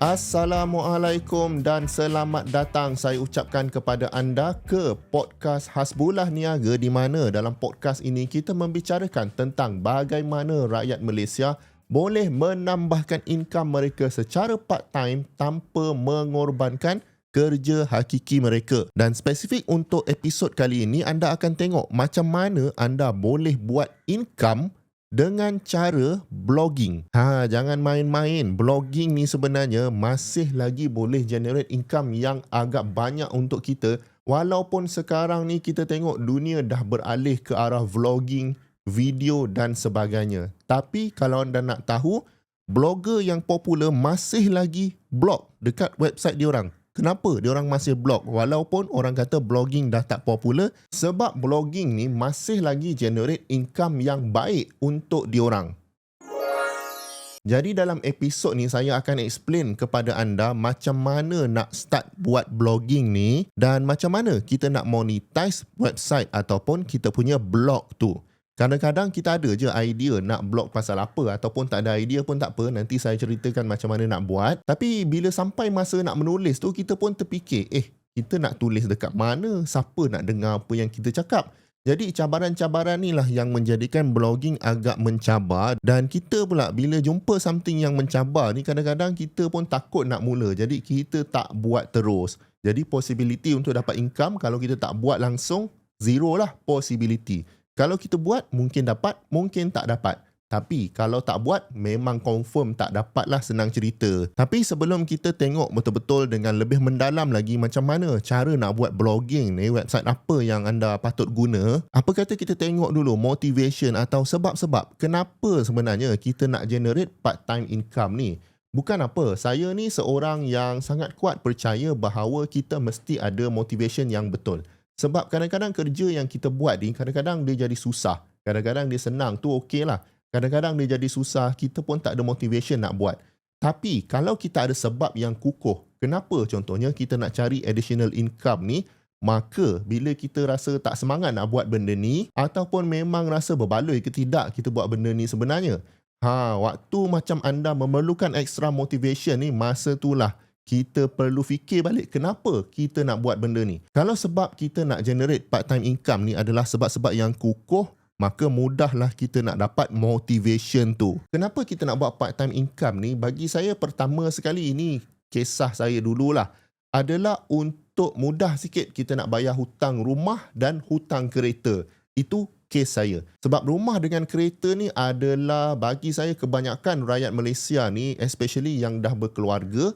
Assalamualaikum dan selamat datang saya ucapkan kepada anda ke podcast Hasbullah Niaga, di mana dalam podcast ini kita membicarakan tentang bagaimana rakyat Malaysia boleh menambahkan income mereka secara part-time tanpa mengorbankan kerja hakiki mereka. Dan spesifik untuk episod kali ini, anda akan tengok macam mana anda boleh buat income dengan cara blogging. Jangan main-main. Blogging ni sebenarnya masih lagi boleh generate income yang agak banyak untuk kita. Walaupun sekarang ni kita tengok dunia dah beralih ke arah vlogging, video dan sebagainya. Tapi kalau anda nak tahu, blogger yang popular masih lagi blog dekat website diorang. Kenapa diorang masih blog walaupun orang kata blogging dah tak popular? Sebab blogging ni masih lagi generate income yang baik untuk diorang. Jadi dalam episod ni saya akan explain kepada anda macam mana nak start buat blogging ni dan macam mana kita nak monetize website ataupun kita punya blog tu. Kadang-kadang kita ada je idea nak blog pasal apa, ataupun tak ada idea pun tak apa, nanti saya ceritakan macam mana nak buat. Tapi bila sampai masa nak menulis tu, kita pun terfikir, kita nak tulis dekat mana, siapa nak dengar apa yang kita cakap. Jadi cabaran-cabaran ni lah yang menjadikan blogging agak mencabar. Dan kita pula bila jumpa something yang mencabar ni, kadang-kadang kita pun takut nak mula. Jadi kita tak buat terus. Jadi possibility untuk dapat income, kalau kita tak buat langsung, zero lah possibility. Kalau kita buat, mungkin dapat, mungkin tak dapat. Tapi kalau tak buat, memang confirm tak dapat lah, senang cerita. Tapi sebelum kita tengok betul-betul dengan lebih mendalam lagi macam mana cara nak buat blogging ni, website apa yang anda patut guna, apa kata kita tengok dulu motivation atau sebab-sebab kenapa sebenarnya kita nak generate part-time income ni. Bukan apa, saya ni seorang yang sangat kuat percaya bahawa kita mesti ada motivation yang betul. Sebab kadang-kadang kerja yang kita buat ni, kadang-kadang dia jadi susah. Kadang-kadang dia senang, tu okey lah. Kadang-kadang dia jadi susah, kita pun tak ada motivation nak buat. Tapi kalau kita ada sebab yang kukuh, kenapa contohnya kita nak cari additional income ni, maka bila kita rasa tak semangat nak buat benda ni, ataupun memang rasa berbaloi ke tidak kita buat benda ni sebenarnya, waktu macam anda memerlukan extra motivation ni, masa itulah kita perlu fikir balik kenapa kita nak buat benda ni. Kalau sebab kita nak generate part-time income ni adalah sebab-sebab yang kukuh, maka mudahlah kita nak dapat motivation tu. Kenapa kita nak buat part-time income ni? Bagi saya pertama sekali, ini kisah saya dululah, adalah untuk mudah sikit kita nak bayar hutang rumah dan hutang kereta. Itu kes saya. Sebab rumah dengan kereta ni adalah bagi saya kebanyakan rakyat Malaysia ni, especially yang dah berkeluarga,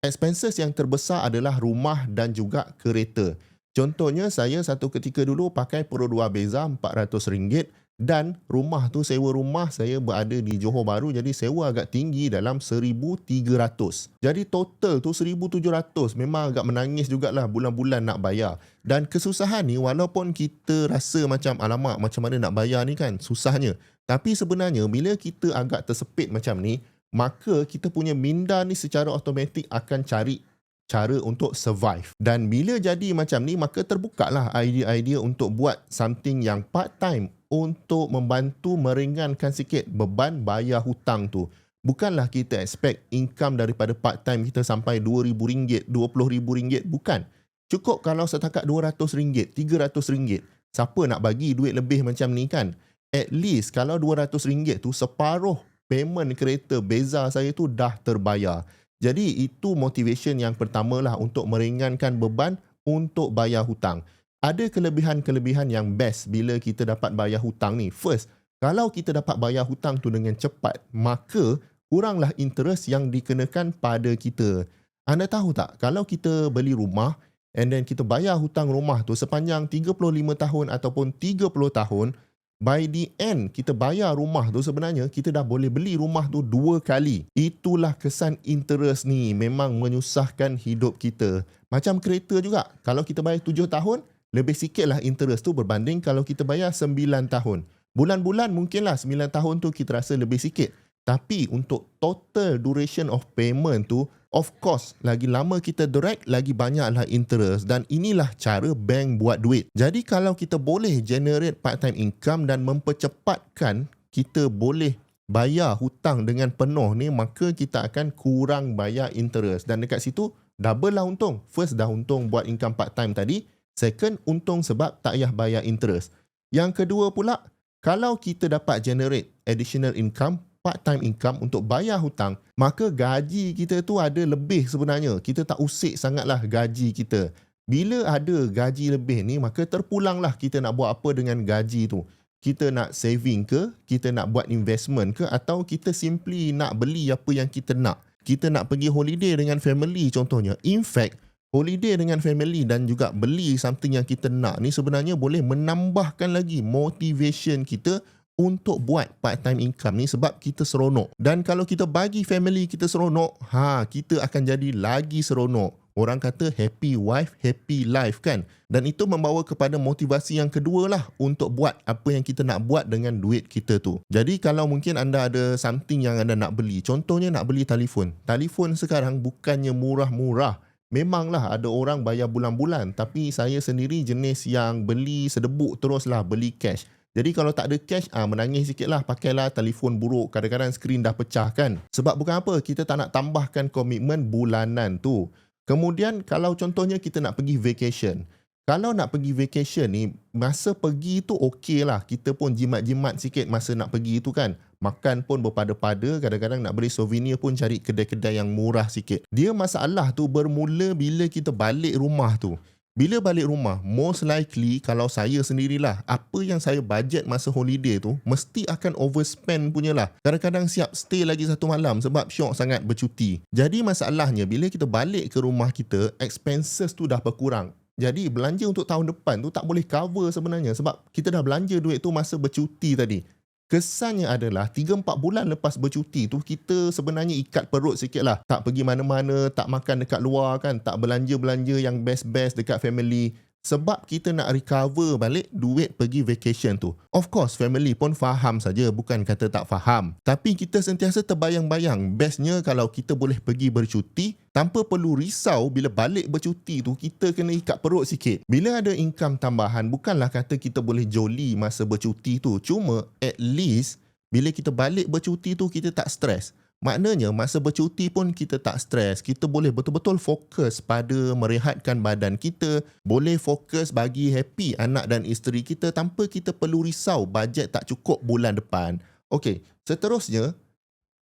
expenses yang terbesar adalah rumah dan juga kereta. Contohnya saya satu ketika dulu pakai Pro 2 Beza RM400 dan rumah tu, sewa rumah saya berada di Johor Bahru, jadi sewa agak tinggi dalam RM1,300. Jadi total tu RM1,700. Memang agak menangis jugalah bulan-bulan nak bayar. Dan kesusahan ni, walaupun kita rasa macam alamak macam mana nak bayar ni kan, susahnya. Tapi sebenarnya bila kita agak tersepit macam ni, maka kita punya minda ni secara automatik akan cari cara untuk survive. Dan bila jadi macam ni, maka terbukalah idea-idea untuk buat something yang part-time untuk membantu meringankan sikit beban bayar hutang tu. Bukanlah kita expect income daripada part-time kita sampai RM2,000, RM20,000. Bukan. Cukup kalau setakat RM200, RM300. Siapa nak bagi duit lebih macam ni kan? At least kalau RM200 tu separuh payment kereta Beza saya tu dah terbayar. Jadi itu motivation yang pertama lah untuk meringankan beban untuk bayar hutang. Ada kelebihan-kelebihan yang best bila kita dapat bayar hutang ni. First, kalau kita dapat bayar hutang tu dengan cepat, maka kuranglah interest yang dikenakan pada kita. Anda tahu tak, kalau kita beli rumah and then kita bayar hutang rumah tu sepanjang 35 tahun ataupun 30 tahun, by the end, kita bayar rumah tu sebenarnya kita dah boleh beli rumah tu 2 kali. Itulah kesan interest ni. Memang menyusahkan hidup kita. Macam kereta juga. Kalau kita bayar 7 tahun, lebih sikit lah interest tu berbanding kalau kita bayar 9 tahun. Bulan-bulan mungkinlah 9 tahun tu kita rasa lebih sikit. Tapi untuk total duration of payment tu, of course, lagi lama kita direct, lagi banyaklah interest. Dan inilah cara bank buat duit. Jadi kalau kita boleh generate part-time income dan mempercepatkan kita boleh bayar hutang dengan penuh ni, maka kita akan kurang bayar interest. Dan dekat situ, double lah untung. First dah untung buat income part time tadi. Second, untung sebab tak payah bayar interest. Yang kedua pula, kalau kita dapat generate additional income, part-time income untuk bayar hutang, maka gaji kita tu ada lebih sebenarnya. Kita tak usik sangatlah gaji kita. Bila ada gaji lebih ni, maka terpulanglah kita nak buat apa dengan gaji tu. Kita nak saving ke, kita nak buat investment ke, atau kita simply nak beli apa yang kita nak. Kita nak pergi holiday dengan family contohnya. In fact, holiday dengan family dan juga beli something yang kita nak ni sebenarnya boleh menambahkan lagi motivation kita untuk buat part-time income ni sebab kita seronok. Dan kalau kita bagi family kita seronok, kita akan jadi lagi seronok. Orang kata happy wife, happy life kan? Dan itu membawa kepada motivasi yang kedua lah untuk buat apa yang kita nak buat dengan duit kita tu. Jadi kalau mungkin anda ada something yang anda nak beli, contohnya nak beli telefon. Telefon sekarang bukannya murah-murah. Memanglah ada orang bayar bulan-bulan, tapi saya sendiri jenis yang beli sedebuk teruslah beli cash. Jadi kalau tak ada cash, menangis sikit lah, pakailah telefon buruk. Kadang-kadang skrin dah pecah kan. Sebab bukan apa, kita tak nak tambahkan komitmen bulanan tu. Kemudian kalau contohnya kita nak pergi vacation. Kalau nak pergi vacation ni, masa pergi tu okey lah. Kita pun jimat-jimat sikit masa nak pergi tu kan. Makan pun berpada-pada, kadang-kadang nak beli souvenir pun cari kedai-kedai yang murah sikit. Dia masalah tu bermula bila kita balik rumah tu. Bila balik rumah, most likely kalau saya sendirilah, apa yang saya budget masa holiday tu, mesti akan overspend punya lah. Kadang-kadang siap stay lagi satu malam sebab syok sangat bercuti. Jadi masalahnya, bila kita balik ke rumah kita, expenses tu dah berkurang. Jadi belanja untuk tahun depan tu tak boleh cover sebenarnya sebab kita dah belanja duit tu masa bercuti tadi. Kesannya adalah 3-4 bulan lepas bercuti tu kita sebenarnya ikat perut sikit lah. Tak pergi mana-mana, tak makan dekat luar kan, tak belanja-belanja yang best-best dekat family. Sebab kita nak recover balik duit pergi vacation tu. Of course, family pun faham saja, bukan kata tak faham. Tapi kita sentiasa terbayang-bayang. Bestnya kalau kita boleh pergi bercuti, tanpa perlu risau bila balik bercuti tu, kita kena ikat perut sikit. Bila ada income tambahan, bukanlah kata kita boleh joli masa bercuti tu. Cuma, at least, bila kita balik bercuti tu, kita tak stres. Maknanya masa bercuti pun kita tak stres. Kita boleh betul-betul fokus pada merehatkan badan kita. Boleh fokus bagi happy anak dan isteri kita tanpa kita perlu risau bajet tak cukup bulan depan. Okey, seterusnya,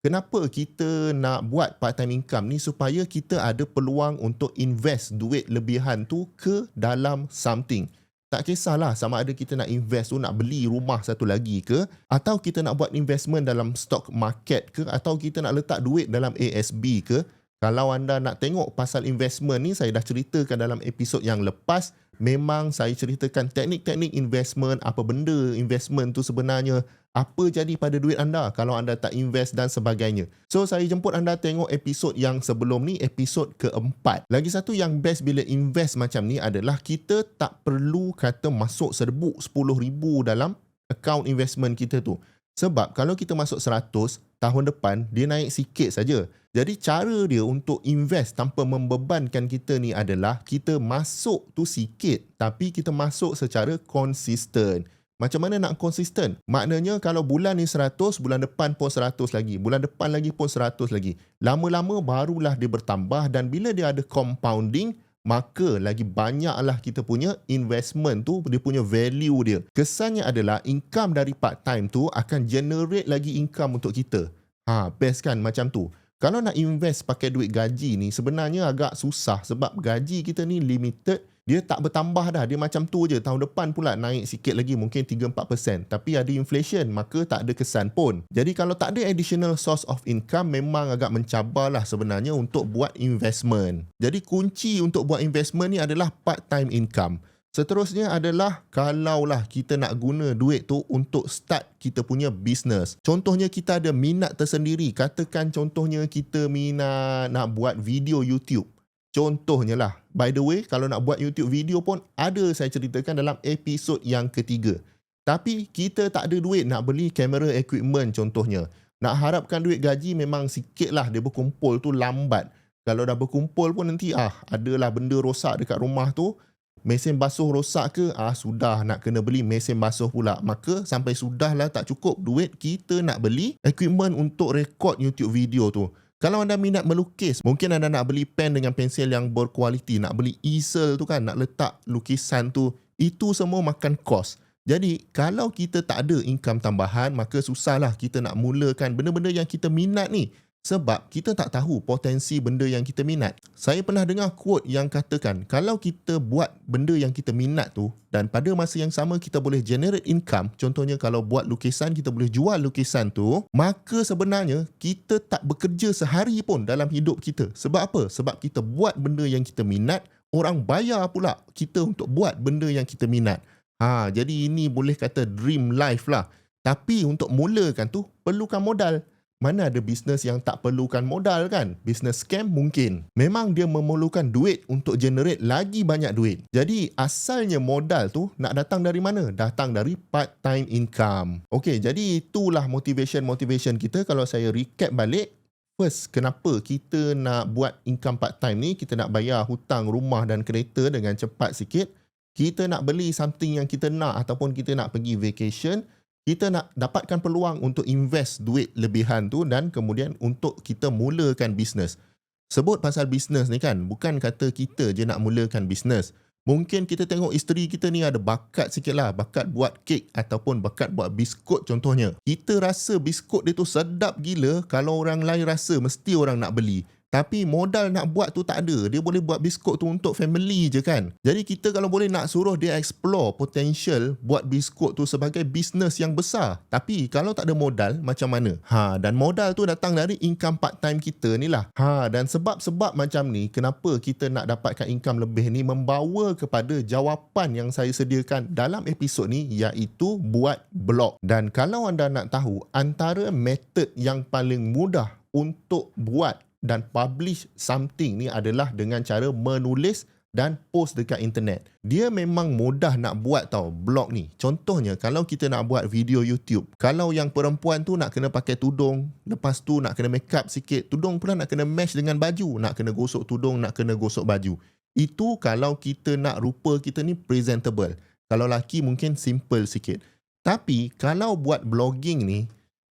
kenapa kita nak buat part-time income ni? Supaya kita ada peluang untuk invest duit lebihan tu ke dalam something. Tak kisahlah sama ada kita nak invest tu nak beli rumah satu lagi ke, atau kita nak buat investment dalam stock market ke, atau kita nak letak duit dalam ASB ke. Kalau anda nak tengok pasal investment ni, saya dah ceritakan dalam episod yang lepas. Memang saya ceritakan teknik-teknik investment, apa benda investment tu sebenarnya, apa jadi pada duit anda kalau anda tak invest dan sebagainya. So saya jemput anda tengok episod yang sebelum ni, episod keempat. Lagi satu yang best bila invest macam ni adalah kita tak perlu kata masuk serbuk 10,000 dalam account investment kita tu. Sebab kalau kita masuk 100, tahun depan dia naik sikit saja. Jadi cara dia untuk invest tanpa membebankan kita ni adalah kita masuk tu sikit tapi kita masuk secara konsisten. Macam mana nak konsisten? Maknanya kalau bulan ni 100, bulan depan pun 100 lagi. Bulan depan lagi pun 100 lagi. Lama-lama barulah dia bertambah dan bila dia ada compounding, maka lagi banyaklah kita punya investment tu, dia punya value dia. Kesannya adalah income dari part-time tu akan generate lagi income untuk kita. Best kan macam tu. Kalau nak invest pakai duit gaji ni sebenarnya agak susah sebab gaji kita ni limited. Dia tak bertambah dah. Dia macam tu je. Tahun depan pula naik sikit lagi mungkin 3-4%. Tapi ada inflation maka tak ada kesan pun. Jadi kalau tak ada additional source of income memang agak mencabarlah sebenarnya untuk buat investment. Jadi kunci untuk buat investment ni adalah part-time income. Seterusnya adalah kalaulah kita nak guna duit tu untuk start kita punya business. Contohnya kita ada minat tersendiri. Katakan contohnya kita minat nak buat video YouTube. Contohnya lah. By the way, kalau nak buat YouTube video pun ada saya ceritakan dalam episod yang ketiga. Tapi kita tak ada duit nak beli kamera equipment contohnya. Nak harapkan duit gaji memang sikit lah dia berkumpul tu lambat. Kalau dah berkumpul pun nanti adalah benda rosak dekat rumah tu. Mesin basuh rosak ke? Sudah nak kena beli mesin basuh pula. Maka sampai sudahlah tak cukup duit, kita nak beli equipment untuk rekod YouTube video tu. Kalau anda minat melukis, mungkin anda nak beli pen dengan pensil yang berkualiti, nak beli easel tu kan, nak letak lukisan tu, itu semua makan kos. Jadi kalau kita tak ada income tambahan, maka susahlah kita nak mulakan benda-benda yang kita minat ni. Sebab kita tak tahu potensi benda yang kita minat. Saya pernah dengar quote yang katakan, kalau kita buat benda yang kita minat tu dan pada masa yang sama kita boleh generate income, contohnya kalau buat lukisan, kita boleh jual lukisan tu, maka sebenarnya kita tak bekerja sehari pun dalam hidup kita. Sebab apa? Sebab kita buat benda yang kita minat, orang bayar pula kita untuk buat benda yang kita minat. Jadi ini boleh kata dream life lah. Tapi untuk mulakan tu perlukan modal. Mana ada bisnes yang tak perlukan modal kan? Bisnes scam mungkin. Memang dia memerlukan duit untuk generate lagi banyak duit. Jadi asalnya modal tu nak datang dari mana? Datang dari part-time income. Okey, jadi itulah motivation kita. Kalau saya recap balik, first, kenapa kita nak buat income part-time ni? Kita nak bayar hutang rumah dan kereta dengan cepat sikit. Kita nak beli something yang kita nak ataupun kita nak pergi vacation. Kita nak dapatkan peluang untuk invest duit lebihan tu dan kemudian untuk kita mulakan bisnes. Sebut pasal bisnes ni kan, bukan kata kita je nak mulakan bisnes. Mungkin kita tengok isteri kita ni ada bakat sikit lah, bakat buat kek ataupun bakat buat biskut contohnya. Kita rasa biskut dia tu sedap gila, kalau orang lain rasa mesti orang nak beli. Tapi modal nak buat tu tak ada. Dia boleh buat biskut tu untuk family je kan. Jadi kita kalau boleh nak suruh dia explore potential buat biskut tu sebagai bisnes yang besar. Tapi kalau tak ada modal, macam mana? Dan modal tu datang dari income part time kita ni lah. Dan sebab-sebab macam ni, kenapa kita nak dapatkan income lebih ni membawa kepada jawapan yang saya sediakan dalam episod ni, iaitu buat blog. Dan kalau anda nak tahu, antara method yang paling mudah untuk buat dan publish something ni adalah dengan cara menulis dan post dekat internet. Dia memang mudah nak buat tau blog ni. Contohnya kalau kita nak buat video YouTube, kalau yang perempuan tu nak kena pakai tudung, lepas tu nak kena make up sikit, tudung pula nak kena match dengan baju, nak kena gosok tudung, nak kena gosok baju. Itu kalau kita nak rupa kita ni presentable. Kalau lelaki mungkin simple sikit. Tapi kalau buat blogging ni,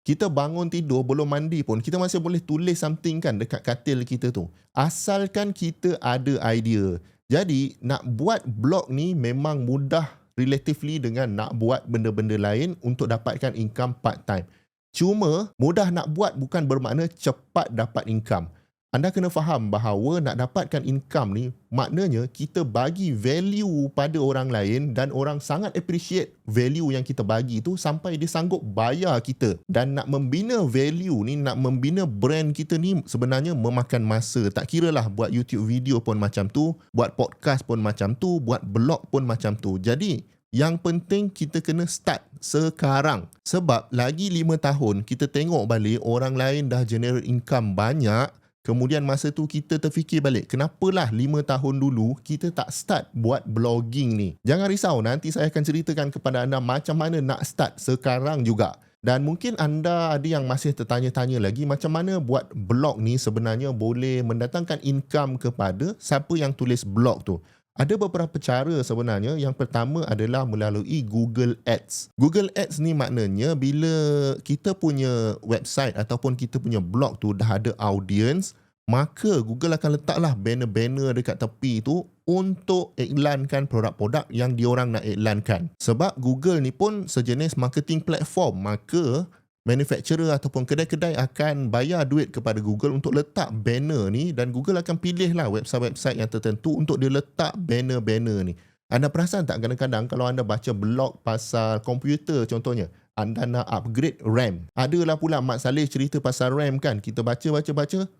kita bangun tidur, belum mandi pun, kita masih boleh tulis something kan dekat katil kita tu. Asalkan kita ada idea. Jadi, nak buat blog ni memang mudah relatively dengan nak buat benda-benda lain untuk dapatkan income part-time. Cuma, mudah nak buat bukan bermakna cepat dapat income. Anda kena faham bahawa nak dapatkan income ni, maknanya kita bagi value pada orang lain dan orang sangat appreciate value yang kita bagi tu sampai dia sanggup bayar kita. Dan nak membina value ni, nak membina brand kita ni sebenarnya memakan masa. Tak kira lah buat YouTube video pun macam tu, buat podcast pun macam tu, buat blog pun macam tu. Jadi, yang penting kita kena start sekarang. Sebab lagi 5 tahun kita tengok balik orang lain dah generate income banyak. Kemudian masa tu kita terfikir balik, kenapalah 5 tahun dulu kita tak start buat blogging ni. Jangan risau, nanti saya akan ceritakan kepada anda macam mana nak start sekarang juga. Dan mungkin anda ada yang masih tertanya-tanya lagi macam mana buat blog ni sebenarnya boleh mendatangkan income kepada siapa yang tulis blog tu. Ada beberapa cara sebenarnya. Yang pertama adalah melalui Google Ads. Google Ads ni maknanya bila kita punya website ataupun kita punya blog tu dah ada audience, maka Google akan letaklah banner-banner dekat tepi tu untuk iklankan produk-produk yang diorang nak iklankan. Sebab Google ni pun sejenis marketing platform, maka manufacturer ataupun kedai-kedai akan bayar duit kepada Google untuk letak banner ni dan Google akan pilihlah website-website yang tertentu untuk dia letak banner-banner ni. Anda perasan tak kadang-kadang kalau anda baca blog pasal komputer contohnya, anda nak upgrade RAM. Adalah pula Mak Saleh cerita pasal RAM kan. Kita baca,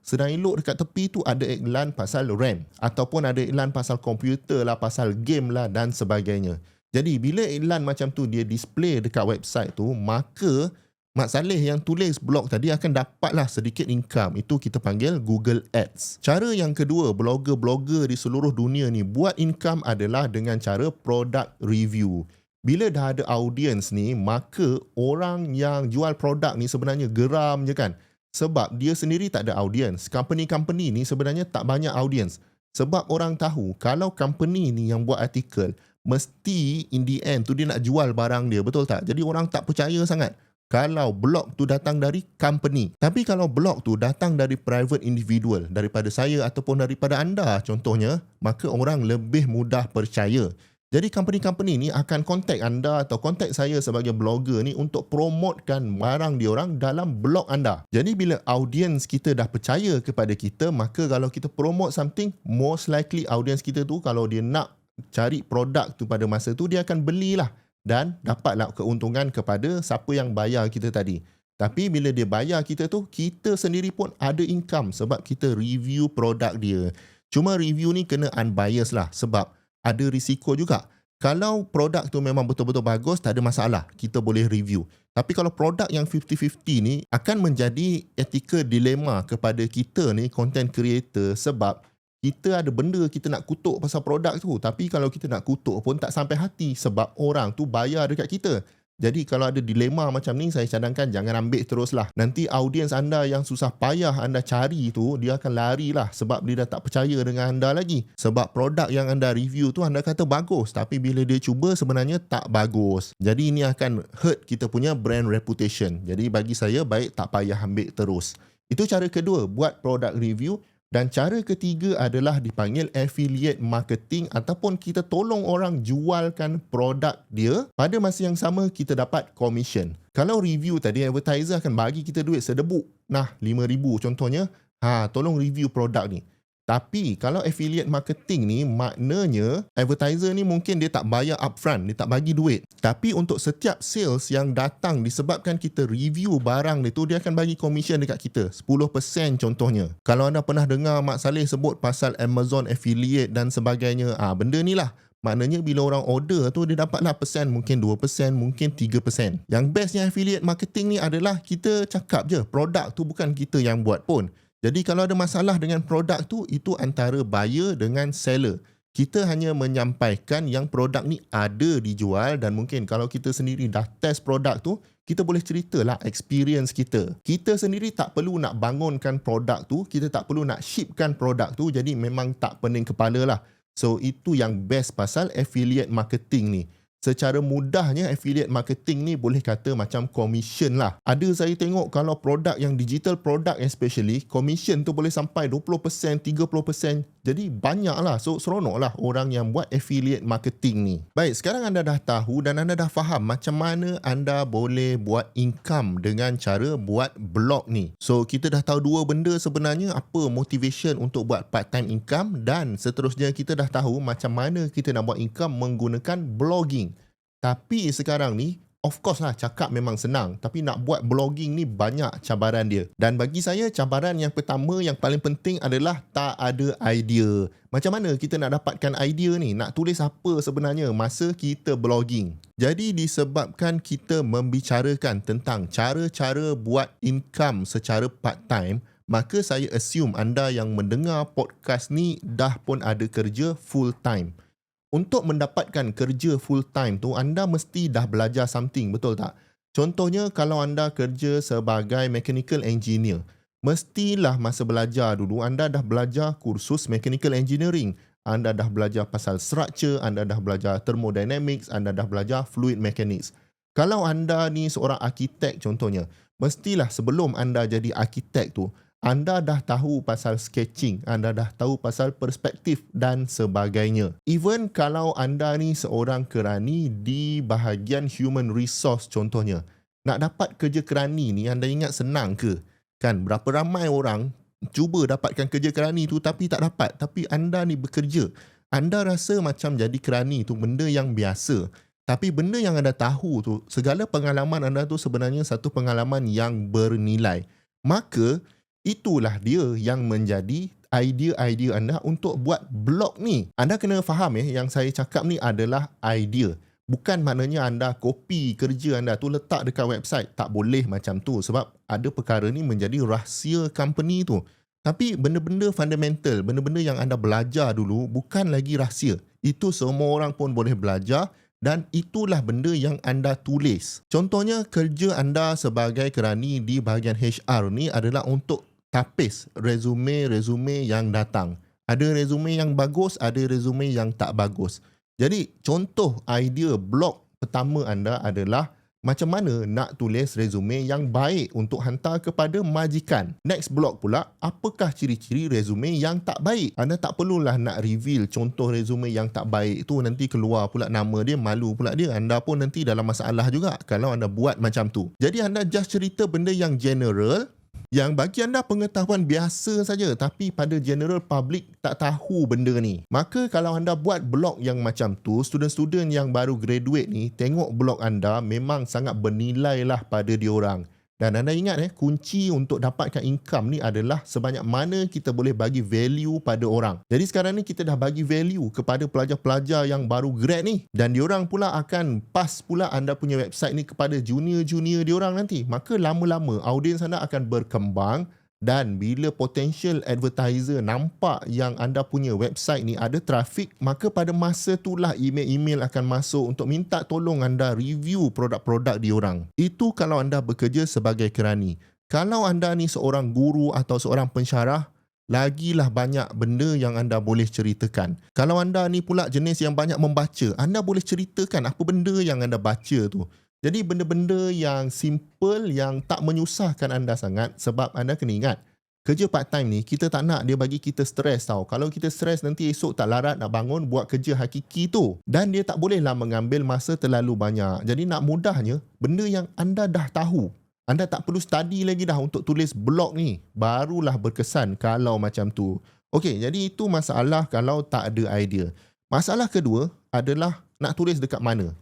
sedang elok dekat tepi tu ada iklan pasal RAM. Ataupun ada iklan pasal komputer lah, pasal game lah dan sebagainya. Jadi bila iklan macam tu dia display dekat website tu, maka Mak Saleh yang tulis blog tadi akan dapatlah sedikit income. Itu kita panggil Google Ads. Cara yang kedua, blogger-blogger di seluruh dunia ni buat income adalah dengan cara product review. Bila dah ada audience ni, maka orang yang jual produk ni sebenarnya geram je kan. Sebab dia sendiri tak ada audience. Company-company ni sebenarnya tak banyak audience. Sebab orang tahu kalau company ni yang buat artikel, mesti in the end tu dia nak jual barang dia, betul tak? Jadi orang tak percaya sangat kalau blog tu datang dari company. Tapi kalau blog tu datang dari private individual, daripada saya ataupun daripada anda contohnya, maka orang lebih mudah percaya. Jadi company-company ni akan kontak anda atau kontak saya sebagai blogger ni untuk promotekan barang diorang dalam blog anda. Jadi bila audience kita dah percaya kepada kita, maka kalau kita promote something, most likely audience kita tu kalau dia nak cari produk tu pada masa tu, dia akan belilah dan dapatlah keuntungan kepada siapa yang bayar kita tadi. Tapi bila dia bayar kita tu, kita sendiri pun ada income sebab kita review produk dia. Cuma review ni kena unbiased lah sebab ada risiko juga. Kalau produk tu memang betul-betul bagus, tak ada masalah, kita boleh review. Tapi kalau produk yang 50-50 ni akan menjadi ethical dilema kepada kita ni content creator sebab kita ada benda kita nak kutuk pasal produk tu. Tapi kalau kita nak kutuk pun tak sampai hati sebab orang tu bayar dekat kita. Jadi kalau ada dilema macam ni, saya cadangkan jangan ambil teruslah. Nanti audiens anda yang susah payah anda cari tu, dia akan larilah sebab dia dah tak percaya dengan anda lagi. Sebab produk yang anda review tu anda kata bagus, tapi bila dia cuba sebenarnya tak bagus. Jadi ini akan hurt kita punya brand reputation. Jadi bagi saya baik tak payah ambil terus. Itu cara kedua, buat product review. Dan cara ketiga adalah dipanggil affiliate marketing ataupun kita tolong orang jualkan produk dia. Pada masa yang sama kita dapat commission. Kalau review tadi, advertiser akan bagi kita duit sedebuk. Nah, RM5,000 contohnya. Tolong review produk ni. Tapi kalau affiliate marketing ni maknanya advertiser ni mungkin dia tak bayar upfront, dia tak bagi duit. Tapi untuk setiap sales yang datang disebabkan kita review barang dia tu, dia akan bagi commission dekat kita. 10% contohnya. Kalau anda pernah dengar Mak Saleh sebut pasal Amazon affiliate dan sebagainya, benda ni lah. Maknanya bila orang order tu dia dapatlah persen, mungkin 2%, mungkin 3%. Yang bestnya affiliate marketing ni adalah kita cakap je, produk tu bukan kita yang buat pun. Jadi kalau ada masalah dengan produk tu, itu antara buyer dengan seller. Kita hanya menyampaikan yang produk ni ada dijual dan mungkin kalau kita sendiri dah test produk tu, kita boleh ceritalah experience kita. Kita sendiri tak perlu nak bangunkan produk tu, kita tak perlu nak shipkan produk tu, jadi memang tak pening kepala lah. So itu yang best pasal affiliate marketing ni. Secara mudahnya affiliate marketing ni boleh kata macam commission lah. Ada saya tengok kalau produk yang digital product especially, commission tu boleh sampai 20%, 30%. Jadi banyak lah. So seronok lah orang yang buat affiliate marketing ni. Baik, sekarang anda dah tahu dan anda dah faham macam mana anda boleh buat income dengan cara buat blog ni. So kita dah tahu dua benda sebenarnya, apa motivation untuk buat part time income, dan seterusnya kita dah tahu macam mana kita nak buat income menggunakan blogging. Tapi sekarang ni, of course lah, cakap memang senang. Tapi nak buat blogging ni banyak cabaran dia. Dan bagi saya, cabaran yang pertama yang paling penting adalah tak ada idea. Macam mana kita nak dapatkan idea ni? Nak tulis apa sebenarnya masa kita blogging? Jadi disebabkan kita membicarakan tentang cara-cara buat income secara part-time, maka saya assume anda yang mendengar podcast ni dah pun ada kerja full-time. Untuk mendapatkan kerja full time tu, anda mesti dah belajar something, betul tak? Contohnya kalau anda kerja sebagai mechanical engineer, mestilah masa belajar dulu anda dah belajar kursus mechanical engineering. Anda dah belajar pasal structure, anda dah belajar thermodynamics, anda dah belajar fluid mechanics. Kalau anda ni seorang arkitek contohnya, mestilah sebelum anda jadi arkitek tu, anda dah tahu pasal sketching, anda dah tahu pasal perspektif dan sebagainya. Even kalau anda ni seorang kerani di bahagian human resource contohnya, nak dapat kerja kerani ni anda ingat senang ke? Kan berapa ramai orang cuba dapatkan kerja kerani tu tapi tak dapat. Tapi anda ni bekerja, anda rasa macam jadi kerani tu benda yang biasa. Tapi benda yang anda tahu tu, segala pengalaman anda tu sebenarnya satu pengalaman yang bernilai. Maka itulah dia yang menjadi idea-idea anda untuk buat blog ni. Anda kena faham yang saya cakap ni adalah idea. Bukan maknanya anda copy kerja anda tu letak dekat website. Tak boleh macam tu sebab ada perkara ni menjadi rahsia company tu. Tapi benda-benda fundamental, benda-benda yang anda belajar dulu bukan lagi rahsia. Itu semua orang pun boleh belajar. Dan itulah benda yang anda tulis. Contohnya kerja anda sebagai kerani di bahagian HR ni adalah untuk tapis resume yang datang. Ada resume yang bagus, ada resume yang tak bagus. Jadi contoh idea blog pertama anda adalah macam mana nak tulis resume yang baik untuk hantar kepada majikan. Next blog pula, apakah ciri-ciri resume yang tak baik? Anda tak perlulah nak reveal contoh resume yang tak baik tu, nanti keluar pula nama dia, malu pula dia. Anda pun nanti dalam masalah juga kalau anda buat macam tu. Jadi anda just cerita benda yang general, yang bagi anda pengetahuan biasa saja, tapi pada general public tak tahu benda ni. Maka kalau anda buat blog yang macam tu, student-student yang baru graduate ni tengok blog anda memang sangat bernilai lah pada diorang. Dan anda ingat kunci untuk dapatkan income ni adalah sebanyak mana kita boleh bagi value pada orang. Jadi sekarang ni kita dah bagi value kepada pelajar-pelajar yang baru grad ni, dan diorang pula akan pass pula anda punya website ni kepada junior-junior diorang nanti. Maka lama-lama audiens anda akan berkembang, dan bila potential advertiser nampak yang anda punya website ni ada trafik, maka pada masa itulah email-email akan masuk untuk minta tolong anda review produk-produk diorang. Itu kalau anda bekerja sebagai kerani. Kalau anda ni seorang guru atau seorang pensyarah, lagilah banyak benda yang anda boleh ceritakan. Kalau anda ni pula jenis yang banyak membaca, anda boleh ceritakan apa benda yang anda baca tu. Jadi benda-benda yang simple, yang tak menyusahkan anda sangat, sebab anda kena ingat, kerja part time ni kita tak nak dia bagi kita stres tau. Kalau kita stres nanti esok tak larat nak bangun buat kerja hakiki tu. Dan dia tak bolehlah mengambil masa terlalu banyak. Jadi nak mudahnya, benda yang anda dah tahu, anda tak perlu study lagi dah untuk tulis blog ni, barulah berkesan kalau macam tu. Okey, jadi itu masalah kalau tak ada idea. Masalah kedua adalah nak tulis dekat mana.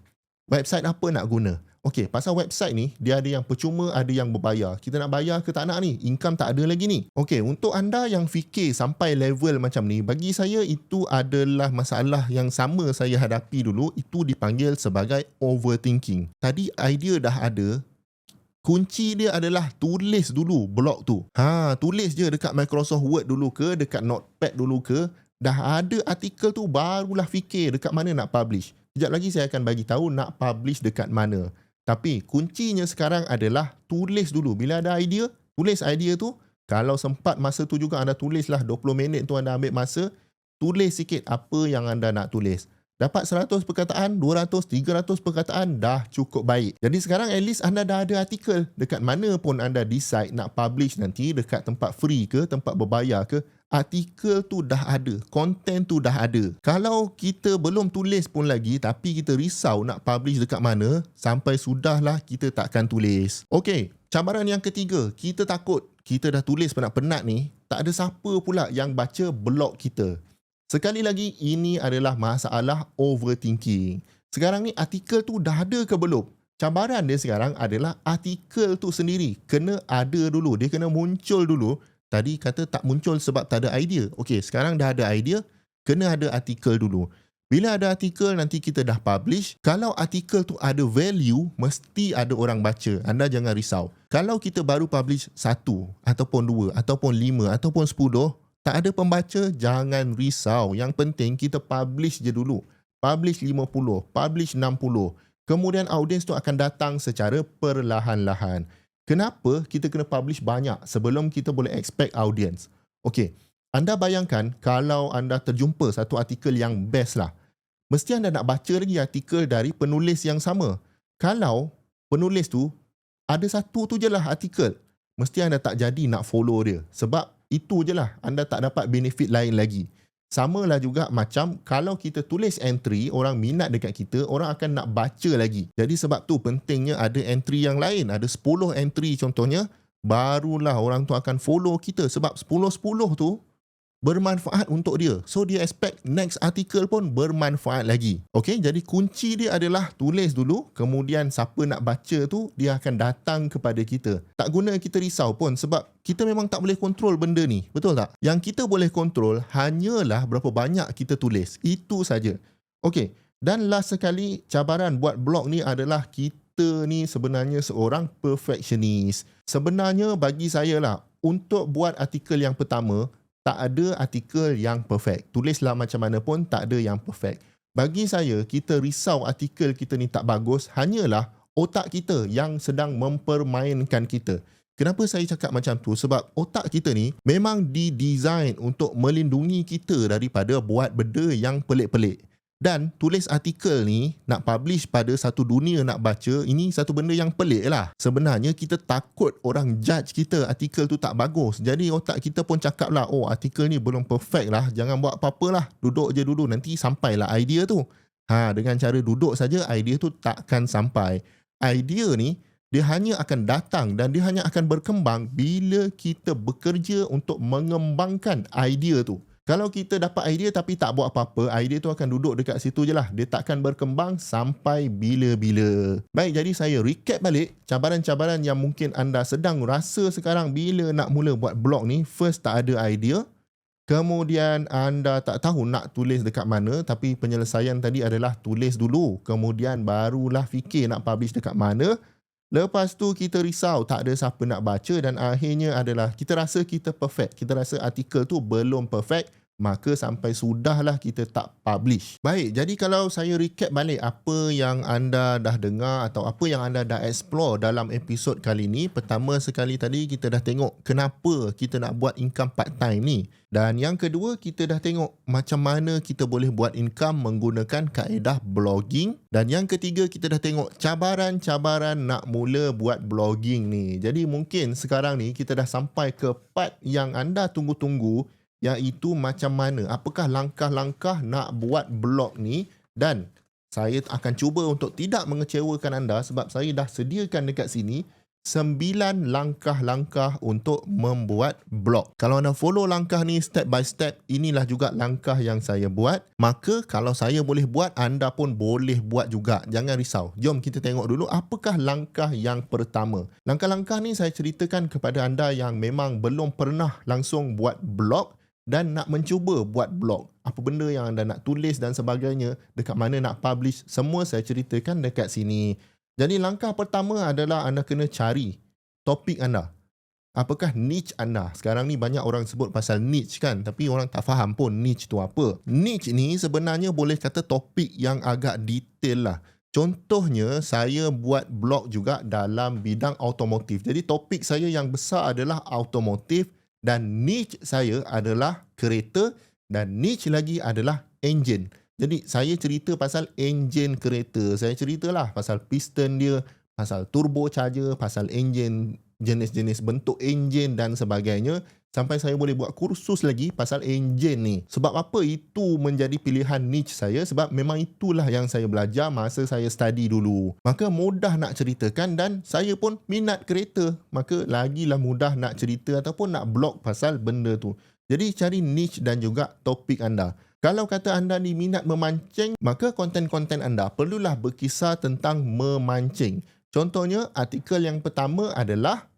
Website apa nak guna? Okey, pasal website ni, dia ada yang percuma, ada yang berbayar. Kita nak bayar ke tak nak ni? Income tak ada lagi ni. Okey, untuk anda yang fikir sampai level macam ni, bagi saya itu adalah masalah yang sama saya hadapi dulu. Itu dipanggil sebagai overthinking. Tadi idea dah ada, kunci dia adalah tulis dulu blog tu. Tulis je dekat Microsoft Word dulu ke, dekat Notepad dulu ke. Dah ada artikel tu, barulah fikir dekat mana nak publish. Sekejap lagi saya akan bagi tahu nak publish dekat mana. Tapi kuncinya sekarang adalah tulis dulu. Bila ada idea, tulis idea tu. Kalau sempat masa tu juga anda tulislah 20 minit tu anda ambil masa. Tulis sikit apa yang anda nak tulis. Dapat 100 perkataan, 200, 300 perkataan dah cukup baik. Jadi sekarang at least anda dah ada artikel. Dekat mana pun anda decide nak publish nanti, dekat tempat free ke, tempat berbayar ke, artikel tu dah ada, konten tu dah ada. Kalau kita belum tulis pun lagi tapi kita risau nak publish dekat mana, sampai sudahlah kita takkan tulis. Okey, cabaran yang ketiga, kita takut kita dah tulis penat-penat ni, tak ada siapa pula yang baca blog kita. Sekali lagi, ini adalah masalah overthinking. Sekarang ni artikel tu dah ada ke belum? Cabaran dia sekarang adalah artikel tu sendiri kena ada dulu, dia kena muncul dulu. Tadi kata tak muncul sebab tak ada idea. Okey, sekarang dah ada idea, kena ada artikel dulu. Bila ada artikel, nanti kita dah publish. Kalau artikel tu ada value, mesti ada orang baca. Anda jangan risau. Kalau kita baru publish 1, ataupun 2, ataupun 5, ataupun 10, tak ada pembaca, jangan risau. Yang penting kita publish je dulu. Publish 50, publish 60. Kemudian audiens tu akan datang secara perlahan-lahan. Kenapa kita kena publish banyak sebelum kita boleh expect audience? Okey, anda bayangkan kalau anda terjumpa satu artikel yang best lah. Mesti anda nak baca lagi artikel dari penulis yang sama. Kalau penulis tu ada satu tu je lah artikel, mesti anda tak jadi nak follow dia. Sebab itu je lah, anda tak dapat benefit lain lagi. Sama lah juga macam kalau kita tulis entry, orang minat dekat kita, orang akan nak baca lagi. Jadi sebab tu pentingnya ada entry yang lain. Ada 10 entry contohnya, barulah orang tu akan follow kita. Sebab 10-10 tu bermanfaat untuk dia. So dia expect next artikel pun bermanfaat lagi. Okey, jadi kunci dia adalah tulis dulu, kemudian siapa nak baca tu, dia akan datang kepada kita. Tak guna kita risau pun sebab kita memang tak boleh kontrol benda ni. Betul tak? Yang kita boleh kontrol hanyalah berapa banyak kita tulis. Itu saja. Okey, dan last sekali, cabaran buat blog ni adalah kita ni sebenarnya seorang perfectionist. Sebenarnya bagi saya lah, untuk buat artikel yang pertama, tak ada artikel yang perfect. Tulislah macam mana pun, tak ada yang perfect. Bagi saya, kita risau artikel kita ni tak bagus, hanyalah otak kita yang sedang mempermainkan kita. Kenapa saya cakap macam tu? Sebab otak kita ni memang didesign untuk melindungi kita daripada buat benda yang pelik-pelik. Dan tulis artikel ni nak publish pada satu dunia nak baca, ini satu benda yang pelik lah. Sebenarnya kita takut orang judge kita artikel tu tak bagus. Jadi otak kita pun cakap lah, oh artikel ni belum perfect lah, jangan buat apa-apa lah. Duduk je dulu, nanti sampailah idea tu. Dengan cara duduk saja idea tu takkan sampai. Idea ni dia hanya akan datang dan dia hanya akan berkembang bila kita bekerja untuk mengembangkan idea tu. Kalau kita dapat idea tapi tak buat apa-apa, idea tu akan duduk dekat situ je lah. Dia takkan berkembang sampai bila-bila. Baik, jadi saya recap balik cabaran-cabaran yang mungkin anda sedang rasa sekarang bila nak mula buat blog ni. First, tak ada idea. Kemudian anda tak tahu nak tulis dekat mana, tapi penyelesaian tadi adalah tulis dulu. Kemudian barulah fikir nak publish dekat mana. Lepas tu kita risau tak ada siapa nak baca dan akhirnya adalah kita rasa kita perfect. Kita rasa artikel tu belum perfect, maka sampai sudahlah kita tak publish. Baik, jadi kalau saya recap balik apa yang anda dah dengar atau apa yang anda dah explore dalam episod kali ni. Pertama sekali tadi kita dah tengok kenapa kita nak buat income part time ni. Dan yang kedua, kita dah tengok macam mana kita boleh buat income menggunakan kaedah blogging. Dan yang ketiga, kita dah tengok cabaran-cabaran nak mula buat blogging ni. Jadi mungkin sekarang ni kita dah sampai ke part yang anda tunggu-tunggu, iaitu macam mana, apakah langkah-langkah nak buat blog ni. Dan saya akan cuba untuk tidak mengecewakan anda sebab saya dah sediakan dekat sini 9 langkah-langkah untuk membuat blog. Kalau anda follow langkah ni step by step, inilah juga langkah yang saya buat. Maka kalau saya boleh buat, anda pun boleh buat juga. Jangan risau. Jom kita tengok dulu apakah langkah yang pertama. Langkah-langkah ni saya ceritakan kepada anda yang memang belum pernah langsung buat blog dan nak mencuba buat blog. Apa benda yang anda nak tulis dan sebagainya, dekat mana nak publish, semua saya ceritakan dekat sini. Jadi langkah pertama adalah anda kena cari topik anda. Apakah niche anda? Sekarang ni banyak orang sebut pasal niche kan, tapi orang tak faham pun niche tu apa. Niche ni sebenarnya boleh kata topik yang agak detail lah. Contohnya, saya buat blog juga dalam bidang automotif. Jadi topik saya yang besar adalah automotif dan niche saya adalah kereta dan niche lagi adalah engine. Jadi saya cerita pasal enjin kereta. Saya ceritalah pasal piston dia, pasal turbocharger, pasal enjin, jenis-jenis bentuk enjin dan sebagainya. Sampai saya boleh buat kursus lagi pasal enjin ni. Sebab apa itu menjadi pilihan niche saya? Sebab memang itulah yang saya belajar masa saya study dulu. Maka mudah nak ceritakan dan saya pun minat kereta. Maka lagilah mudah nak cerita ataupun nak blog pasal benda tu. Jadi cari niche dan juga topik anda. Kalau kata anda ni minat memancing, maka konten-konten anda perlulah berkisar tentang memancing. Contohnya, artikel yang pertama adalah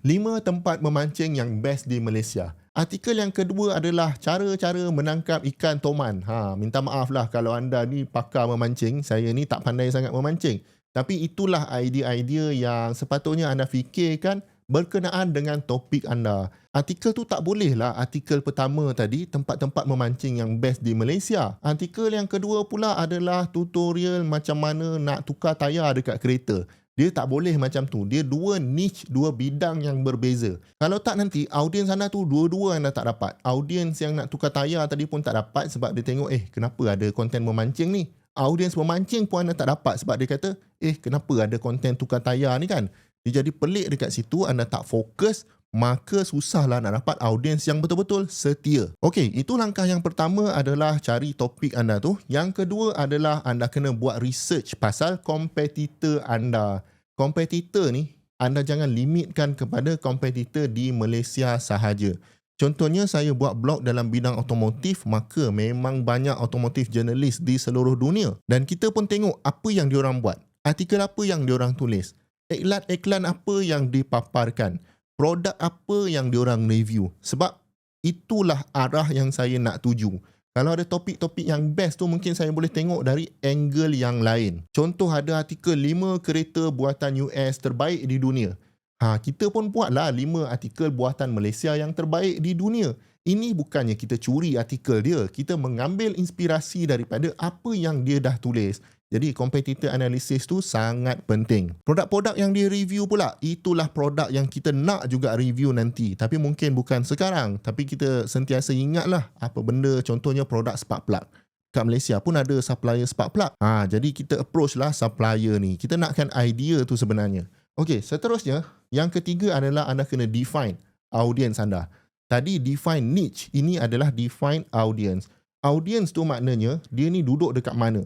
5 tempat memancing yang best di Malaysia. Artikel yang kedua adalah cara-cara menangkap ikan toman. Minta maaf lah kalau anda ni pakar memancing. Saya ni tak pandai sangat memancing. Tapi itulah idea-idea yang sepatutnya anda fikirkan berkenaan dengan topik anda. Artikel tu tak boleh lah artikel pertama tadi, tempat-tempat memancing yang best di Malaysia. Artikel yang kedua pula adalah tutorial macam mana nak tukar tayar dekat kereta. Dia tak boleh macam tu. Dia dua niche, dua bidang yang berbeza. Kalau tak nanti audiens anda tu dua-dua anda tak dapat. Audiens yang nak tukar tayar tadi pun tak dapat sebab dia tengok kenapa ada konten memancing ni. Audiens memancing pun anda tak dapat sebab dia kata kenapa ada konten tukar tayar ni kan. Dia jadi pelik dekat situ, anda tak fokus, maka susahlah nak dapat audiens yang betul-betul setia. Okey, itu langkah yang pertama adalah cari topik anda tu. Yang kedua adalah anda kena buat research pasal kompetitor anda. Kompetitor ni, anda jangan limitkan kepada kompetitor di Malaysia sahaja. Contohnya saya buat blog dalam bidang automotif, maka memang banyak automotif jurnalis di seluruh dunia. Dan kita pun tengok apa yang diorang buat. Artikel apa yang diorang tulis. Iklan apa yang dipaparkan. Produk apa yang diorang review. Sebab itulah arah yang saya nak tuju. Kalau ada topik-topik yang best tu, mungkin saya boleh tengok dari angle yang lain. Contoh ada artikel 5 kereta buatan US terbaik di dunia. Kita pun buatlah 5 artikel buatan Malaysia yang terbaik di dunia. Ini bukannya kita curi artikel dia. Kita mengambil inspirasi daripada apa yang dia dah tulis. Jadi competitor analysis tu sangat penting. Produk-produk yang dia review pula, itulah produk yang kita nak juga review nanti. Tapi mungkin bukan sekarang. Tapi kita sentiasa ingatlah apa benda, contohnya produk spark plug. Kat Malaysia pun ada supplier spark plug. Jadi kita approach lah supplier ni. Kita nakkan idea tu sebenarnya. Okey, seterusnya, yang ketiga adalah anda kena define audience anda. Tadi define niche, ini adalah define audience. Audience tu maknanya dia ni duduk dekat mana?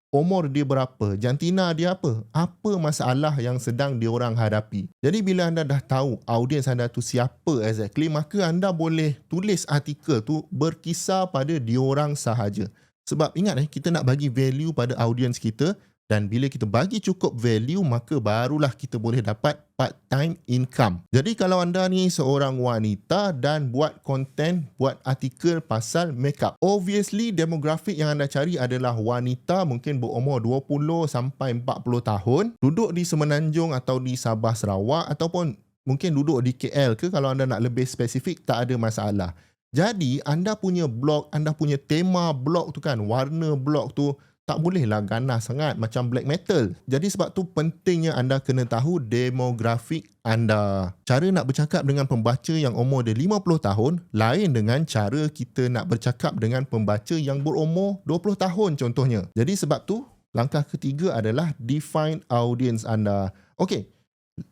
Umur dia berapa, jantina dia apa masalah yang sedang diorang hadapi. Jadi bila anda dah tahu audiens anda tu siapa exactly, maka anda boleh tulis artikel tu berkisar pada diorang sahaja. Sebab ingat kita nak bagi value pada audiens kita, dan bila kita bagi cukup value, maka barulah kita boleh dapat part-time income. Jadi kalau anda ni seorang wanita dan buat konten, buat artikel pasal makeup, obviously demografik yang anda cari adalah wanita mungkin berumur 20 sampai 40 tahun, duduk di Semenanjung atau di Sabah Sarawak, ataupun mungkin duduk di KL ke, kalau anda nak lebih spesifik tak ada masalah. Jadi anda punya blog, anda punya tema blog tu kan, warna blog tu tak bolehlah ganas sangat macam black metal. Jadi sebab tu pentingnya anda kena tahu demografik anda. Cara nak bercakap dengan pembaca yang umur dia 50 tahun lain dengan cara kita nak bercakap dengan pembaca yang berumur 20 tahun contohnya. Jadi sebab tu langkah ketiga adalah define audience anda. Okey,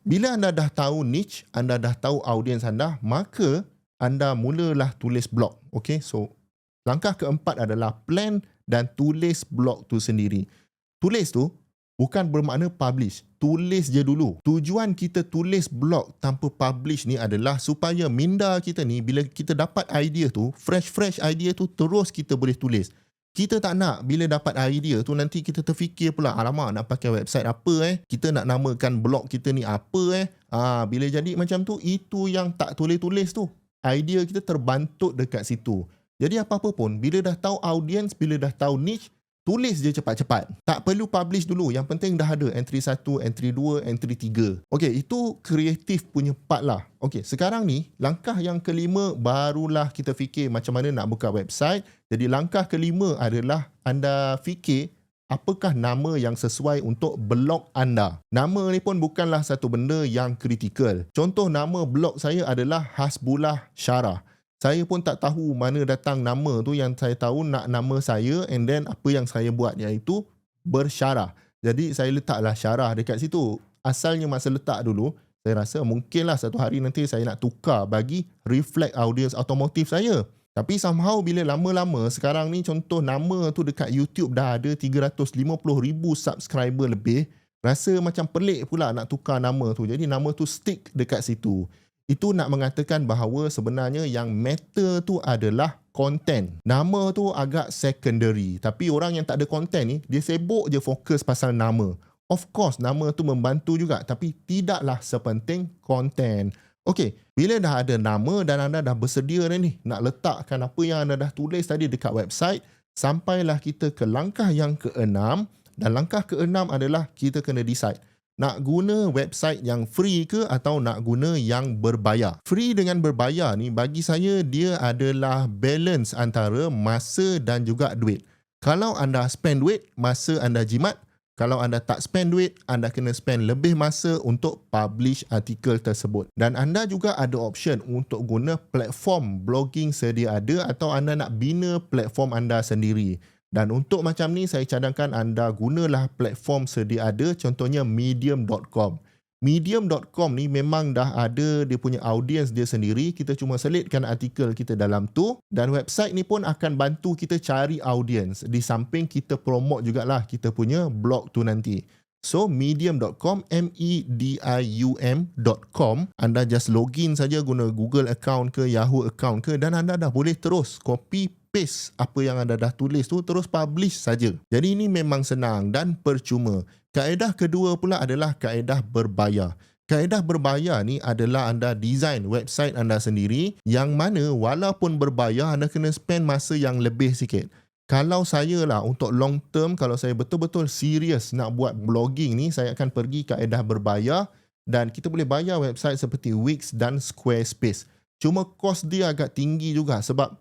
bila anda dah tahu niche, anda dah tahu audience anda, maka anda mulalah tulis blog. Okey, so langkah keempat adalah plan dan tulis blog tu sendiri. Tulis tu bukan bermakna publish. Tulis je dulu. Tujuan kita tulis blog tanpa publish ni adalah supaya minda kita ni, bila kita dapat idea tu, fresh idea tu, terus kita boleh tulis. Kita tak nak bila dapat idea tu nanti kita terfikir pula, alamak nak pakai website apa kita nak namakan blog kita ni apa bila jadi macam tu, itu yang tak tulis-tulis tu. Idea kita terbantut dekat situ. Jadi apa-apa pun, bila dah tahu audience, bila dah tahu niche, tulis je cepat-cepat. Tak perlu publish dulu. Yang penting dah ada entry 1, entry 2, entry 3. Okey, itu kreatif punya part lah. Okey, sekarang ni, langkah yang kelima barulah kita fikir macam mana nak buka website. Jadi langkah kelima adalah anda fikir apakah nama yang sesuai untuk blog anda. Nama ni pun bukanlah satu benda yang kritikal. Contoh nama blog saya adalah Hasbullah Syarah. Saya pun tak tahu mana datang nama tu, yang saya tahu nak nama saya and then apa yang saya buat iaitu bersyarah. Jadi saya letaklah syarah dekat situ. Asalnya masa letak dulu, saya rasa mungkinlah satu hari nanti saya nak tukar bagi reflect audience automotif saya. Tapi somehow bila lama-lama sekarang ni, contoh nama tu dekat YouTube dah ada 350,000 subscriber lebih, rasa macam pelik pula nak tukar nama tu. Jadi nama tu stick dekat situ. Itu nak mengatakan bahawa sebenarnya yang matter tu adalah content. Nama tu agak secondary. Tapi orang yang tak ada content ni, dia sibuk je fokus pasal nama. Of course, nama tu membantu juga. Tapi tidaklah sepenting content. Okey, bila dah ada nama dan anda dah bersedia ni, nak letakkan apa yang anda dah tulis tadi dekat website, sampailah kita ke langkah yang keenam. Dan langkah keenam adalah kita kena decide. Nak guna website yang free ke atau nak guna yang berbayar. Free dengan berbayar ni bagi saya dia adalah balance antara masa dan juga duit. Kalau anda spend duit, masa anda jimat. Kalau anda tak spend duit, anda kena spend lebih masa untuk publish artikel tersebut. Dan anda juga ada option untuk guna platform blogging sedia ada atau anda nak bina platform anda sendiri. Dan untuk macam ni, saya cadangkan anda gunalah platform sedia ada, contohnya medium.com. Medium.com ni memang dah ada dia punya audience dia sendiri, kita cuma selitkan artikel kita dalam tu, dan website ni pun akan bantu kita cari audience. Di samping kita promote jugalah kita punya blog tu nanti. So medium.com, medium.com, anda just login saja guna Google account ke Yahoo account ke, dan anda dah boleh terus copy paste apa yang anda dah tulis tu, terus publish saja. Jadi ini memang senang dan percuma. Kaedah kedua pula adalah kaedah berbayar. Kaedah berbayar ni adalah anda design website anda sendiri, yang mana walaupun berbayar, anda kena spend masa yang lebih sikit. Kalau saya lah untuk long term, kalau saya betul-betul serius nak buat blogging ni, saya akan pergi kaedah berbayar, dan kita boleh bayar website seperti Wix dan Squarespace. Cuma kos dia agak tinggi juga sebab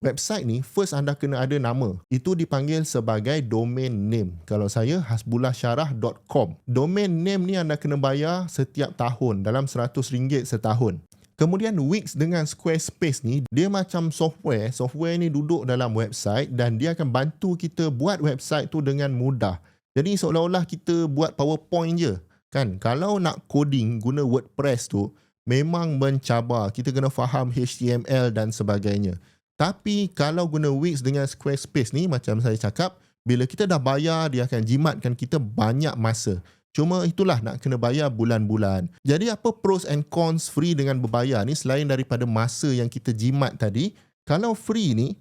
Website ni first anda kena ada nama. Itu dipanggil sebagai domain name. Kalau saya hasbullahsyarah.com. Domain name ni anda kena bayar setiap tahun dalam RM100 setahun. Kemudian Wix dengan Squarespace ni dia macam software. Software ni duduk dalam website dan dia akan bantu kita buat website tu dengan mudah. Jadi seolah-olah kita buat PowerPoint je. Kan? Kalau nak coding guna WordPress tu memang mencabar. Kita kena faham HTML dan sebagainya. Tapi kalau guna Wix dengan Squarespace ni macam saya cakap, bila kita dah bayar dia akan jimatkan kita banyak masa. Cuma itulah nak kena bayar bulan-bulan. Jadi apa pros and cons free dengan berbayar ni selain daripada masa yang kita jimat tadi? Kalau free ni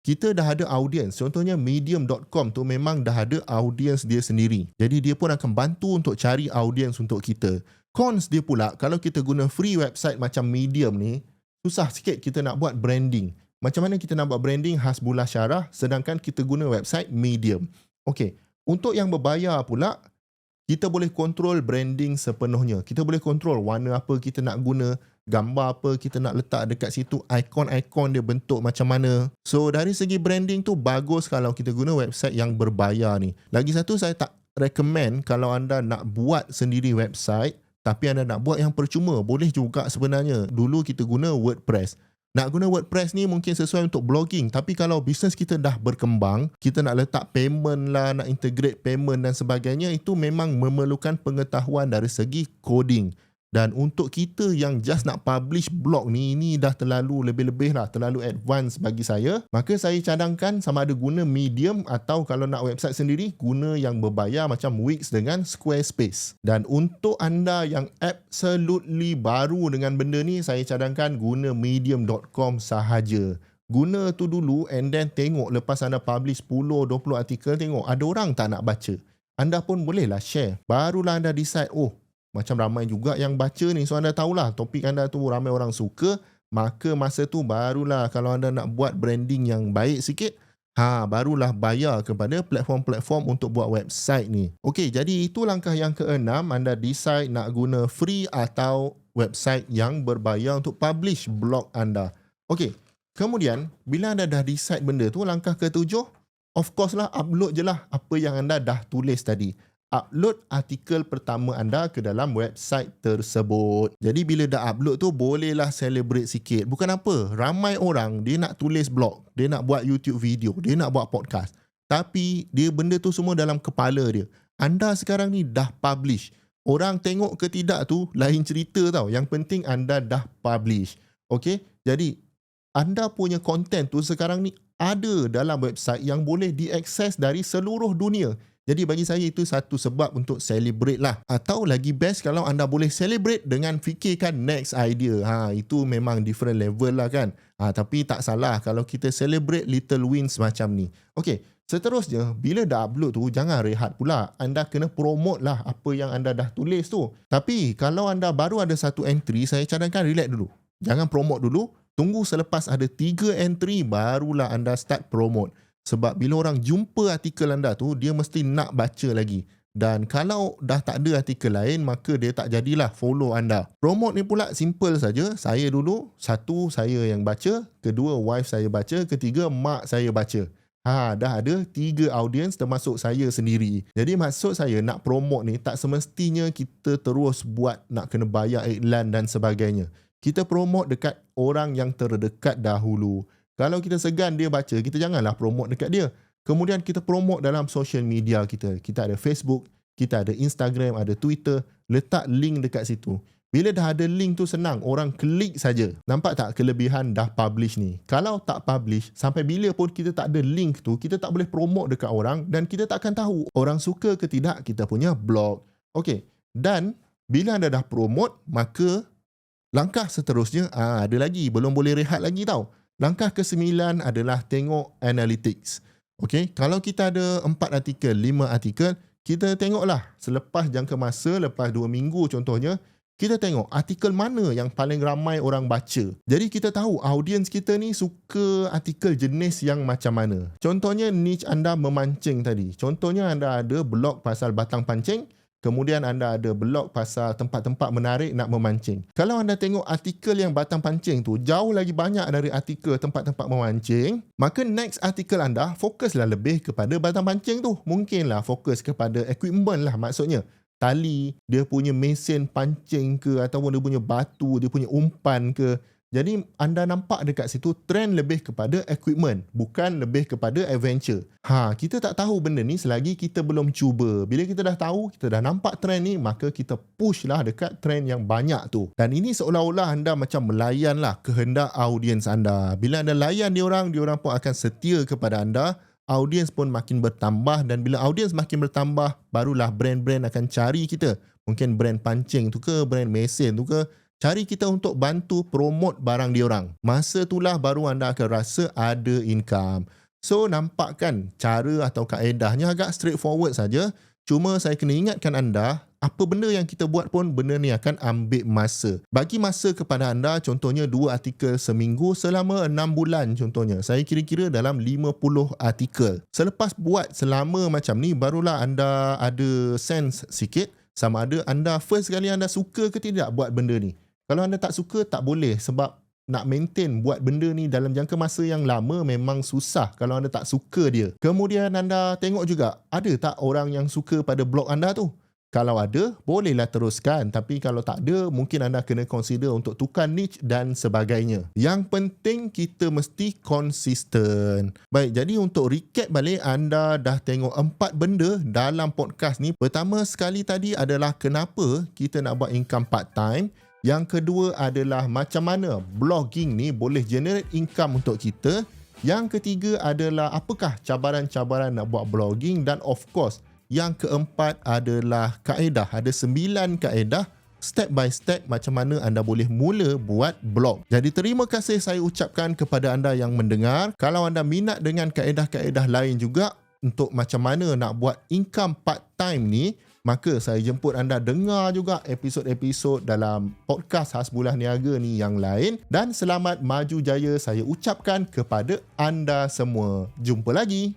kita dah ada audience. Contohnya medium.com tu memang dah ada audience dia sendiri. Jadi dia pun akan bantu untuk cari audience untuk kita. Cons dia pula kalau kita guna free website macam Medium ni, susah sikit kita nak buat branding. Macam mana kita nak buat branding Hasbullah Syarah sedangkan kita guna website Medium. Okey, untuk yang berbayar pula, kita boleh kontrol branding sepenuhnya. Kita boleh kontrol warna apa kita nak guna, gambar apa kita nak letak dekat situ, ikon-ikon dia bentuk macam mana. So dari segi branding tu bagus kalau kita guna website yang berbayar ni. Lagi satu, saya tak recommend kalau anda nak buat sendiri website tapi anda nak buat yang percuma. Boleh juga sebenarnya. Dulu kita guna WordPress. Nak guna WordPress ni mungkin sesuai untuk blogging. Tapi kalau bisnes kita dah berkembang, kita nak letak payment lah, nak integrate payment dan sebagainya, itu memang memerlukan pengetahuan dari segi coding. Dan untuk kita yang just nak publish blog ni, ini dah terlalu lebih-lebih lah, terlalu advance bagi saya. Maka saya cadangkan sama ada guna Medium atau kalau nak website sendiri, guna yang berbayar macam Wix dengan Squarespace. Dan untuk anda yang absolutely baru dengan benda ni, saya cadangkan guna medium.com sahaja. Guna tu dulu and then tengok lepas anda publish 10-20 artikel, tengok ada orang tak nak baca. Anda pun bolehlah share. Barulah anda decide, oh, macam ramai juga yang baca ni. So anda tahulah topik anda tu ramai orang suka. Maka masa tu barulah kalau anda nak buat branding yang baik sikit, barulah bayar kepada platform-platform untuk buat website ni. Okey, jadi itu langkah yang keenam. Anda decide nak guna free atau website yang berbayar untuk publish blog anda. Okey, kemudian bila anda dah decide benda tu, langkah ketujuh, of course lah upload je lah apa yang anda dah tulis tadi. Upload artikel pertama anda ke dalam website tersebut. Jadi bila dah upload tu bolehlah celebrate sikit. Bukan apa, ramai orang dia nak tulis blog, dia nak buat YouTube video, dia nak buat podcast. Tapi dia benda tu semua dalam kepala dia. Anda sekarang ni dah publish. Orang tengok ke tidak tu lain cerita tau. Yang penting anda dah publish. Okey? Jadi anda punya content tu sekarang ni ada dalam website yang boleh diakses dari seluruh dunia. Jadi bagi saya itu satu sebab untuk celebrate lah. Atau lagi best kalau anda boleh celebrate dengan fikirkan next idea. Itu memang different level lah kan. Tapi tak salah kalau kita celebrate little wins macam ni. Okey, seterusnya bila dah upload tu jangan rehat pula. Anda kena promote lah apa yang anda dah tulis tu. Tapi kalau anda baru ada satu entry, saya cadangkan relax dulu. Jangan promote dulu. Tunggu selepas ada 3 entry barulah anda start promote. Sebab bila orang jumpa artikel anda tu, dia mesti nak baca lagi. Dan kalau dah tak ada artikel lain, maka dia tak jadilah follow anda. Promote ni pula simple saja. Saya dulu, satu saya yang baca, kedua wife saya baca, ketiga mak saya baca. Dah ada 3 audience termasuk saya sendiri. Jadi maksud saya nak promote ni tak semestinya kita terus buat nak kena bayar iklan dan sebagainya. Kita promote dekat orang yang terdekat dahulu. Kalau kita segan dia baca, kita janganlah promote dekat dia. Kemudian kita promote dalam social media kita. Kita ada Facebook, kita ada Instagram, ada Twitter. Letak link dekat situ. Bila dah ada link tu senang, orang klik saja. Nampak tak kelebihan dah publish ni? Kalau tak publish, sampai bila pun kita tak ada link tu, kita tak boleh promote dekat orang dan kita tak akan tahu orang suka ke tidak kita punya blog. Okey, dan bila anda dah promote, maka langkah seterusnya, ada lagi, belum boleh rehat lagi tau. Langkah ke-9 adalah tengok analytics. Okey, kalau kita ada 4 artikel, 5 artikel, kita tengoklah selepas jangka masa, lepas 2 minggu contohnya, kita tengok artikel mana yang paling ramai orang baca. Jadi kita tahu audiens kita ni suka artikel jenis yang macam mana. Contohnya niche anda memancing tadi. Contohnya anda ada blog pasal batang pancing, Kemudian anda ada blog pasal tempat-tempat menarik nak memancing. Kalau anda tengok artikel yang batang pancing tu jauh lagi banyak dari artikel tempat-tempat memancing, maka next artikel anda fokuslah lebih kepada batang pancing tu. Mungkinlah fokus kepada equipment lah, maksudnya tali, dia punya mesin pancing ke, ataupun dia punya batu, dia punya umpan ke. Jadi anda nampak dekat situ trend lebih kepada equipment, bukan lebih kepada adventure. Kita tak tahu benda ni selagi kita belum cuba. Bila kita dah tahu, kita dah nampak trend ni, maka kita push lah dekat trend yang banyak tu. Dan ini seolah-olah anda macam melayan lah kehendak audiens anda. Bila anda layan diorang pun akan setia kepada anda. Audiens pun makin bertambah, dan bila audiens makin bertambah, barulah brand-brand akan cari kita. Mungkin brand pancing tu ke, brand mesin tu ke, cari kita untuk bantu promote barang diorang. Masa itulah baru anda akan rasa ada income. So nampak kan cara atau kaedahnya agak straightforward saja. Cuma saya kena ingatkan anda, apa benda yang kita buat pun benda ni akan ambil masa. Bagi masa kepada anda, contohnya 2 artikel seminggu selama 6 bulan contohnya. Saya kira-kira dalam 50 artikel. Selepas buat selama macam ni, barulah anda ada sense sikit sama ada anda first kali anda suka ke tidak buat benda ni. Kalau anda tak suka, tak boleh, sebab nak maintain buat benda ni dalam jangka masa yang lama memang susah kalau anda tak suka dia. Kemudian anda tengok juga, ada tak orang yang suka pada blog anda tu? Kalau ada, bolehlah teruskan. Tapi kalau tak ada, mungkin anda kena consider untuk tukar niche dan sebagainya. Yang penting kita mesti konsisten. Baik, jadi untuk recap balik, anda dah tengok 4 benda dalam podcast ni. Pertama sekali tadi adalah kenapa kita nak buat income part time. Yang kedua adalah macam mana blogging ni boleh generate income untuk kita. Yang ketiga adalah apakah cabaran-cabaran nak buat blogging. Dan of course, yang keempat adalah kaedah. Ada 9 kaedah step by step macam mana anda boleh mula buat blog. Jadi terima kasih saya ucapkan kepada anda yang mendengar. Kalau anda minat dengan kaedah-kaedah lain juga untuk macam mana nak buat income part time ni, maka saya jemput anda dengar juga episod-episod dalam podcast Hasbulah Niaga ni yang lain. Dan selamat maju jaya saya ucapkan kepada anda semua. Jumpa lagi.